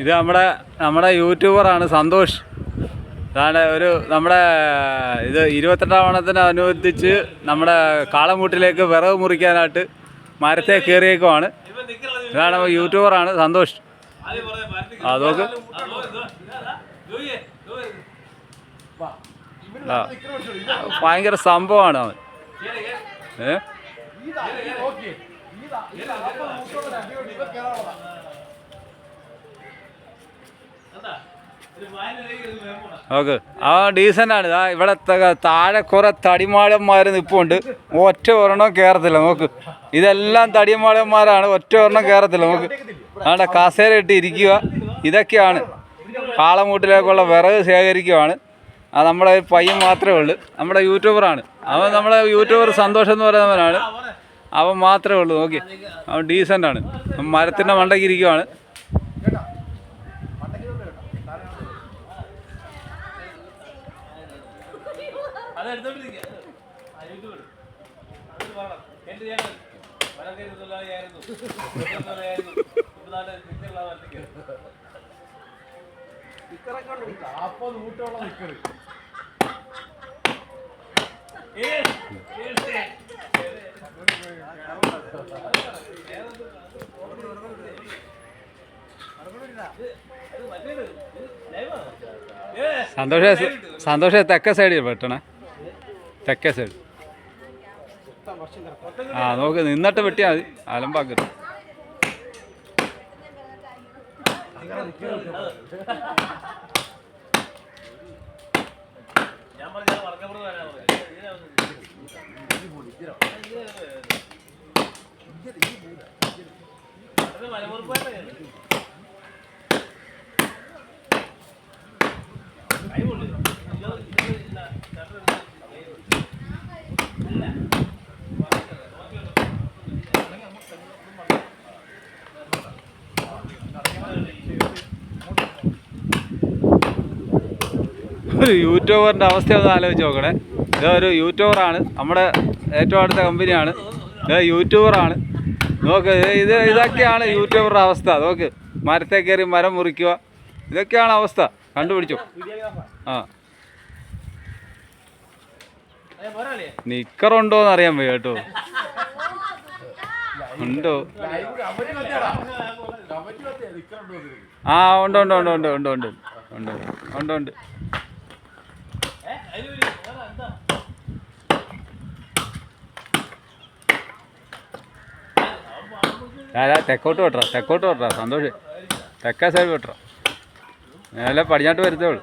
ഇത് നമ്മുടെ യൂട്യൂബറാണ് സന്തോഷ്. അതാണ് നമ്മുടെ ഇത് 28ാം ഓണത്തിനനുബന്ധിച്ച് നമ്മുടെ കാളമൂട്ടിലേക്ക് വിറക് മുറിക്കാനായിട്ട് മരത്തെ കയറിയേക്കുവാണ്. ഇതാണ് യൂട്യൂബറാണ് സന്തോഷ്. നോക്ക്, ഭയങ്കര സംഭവമാണ് അവൻ. ഓക്കെ, ആ ഡീസൻ്റാണ്. ഇവിടെ താഴെ കുറേ തടിമാടന്മാർ നിൽപ്പുണ്ട്. ഒറ്റ ഒരെണ്ണം കയറത്തില്ല. നോക്ക്, ഇതെല്ലാം തടിമാടന്മാരാണ്. ഒറ്റ ഒരെണ്ണം കയറത്തില്ല. നോക്ക്, അവിടെ കസേര ഇട്ട് ഇരിക്കുക. ഇതൊക്കെയാണ് കാളമൂട്ടിലേക്കുള്ള വിറക് ശേഖരിക്കുകയാണ്. അത് നമ്മുടെ പയ്യൻ മാത്രമേ ഉള്ളൂ. നമ്മുടെ യൂട്യൂബറാണ് അവൻ. നമ്മുടെ യൂട്യൂബർ സന്തോഷം എന്ന് പറയുന്നവനാണ്. അവൻ മാത്രമേ ഉള്ളൂ. നോക്കി, അവൻ ഡീസൻ്റാണ്. മരത്തിൻ്റെ മണ്ടയ്ക്ക് ഇരിക്കുവാണ്. സന്തോഷം തെക്കേ സൈഡിൽ വെട്ടണേ. തെക്കേ സൈഡ്. നോക്ക്, നിന്നിട്ട് വെട്ടിയാൽ മതി. അലമ്പാക്കരുത്. ഒരു യൂട്യൂബറിൻ്റെ അവസ്ഥ ഒന്ന് ആലോചിച്ച് നോക്കണേ. ഇതൊരു യൂട്യൂബറാണ്. നമ്മുടെ ഏറ്റവും അടുത്ത കമ്പനിയാണ്. ഇത് യൂട്യൂബറാണ്. നോക്ക്, ഇതൊക്കെയാണ് യൂട്യൂബറുടെ അവസ്ഥ. നോക്ക്, മരത്തെ കയറി മരം മുറിക്കുക. ഇതൊക്കെയാണ് അവസ്ഥ. കണ്ടുപിടിച്ചോ. നിക്കറുണ്ടോന്ന് അറിയാൻ വയ്യ കേട്ടോ. ഉണ്ടോ? ഉണ്ട് ഉണ്ട് ഉണ്ട് ഉണ്ട് ഉണ്ട് ഉണ്ട് ഉണ്ട് ഉണ്ട് ഉണ്ട്. തെക്കോട്ട് വെട്ടറ, തെക്കോട്ട് വെട്ടറ. സന്തോഷം തെക്കേ സൈഡ് വെട്ടറ. നേരെ പടിഞ്ഞാട്ട് വരുത്തേ ഉള്ളൂ.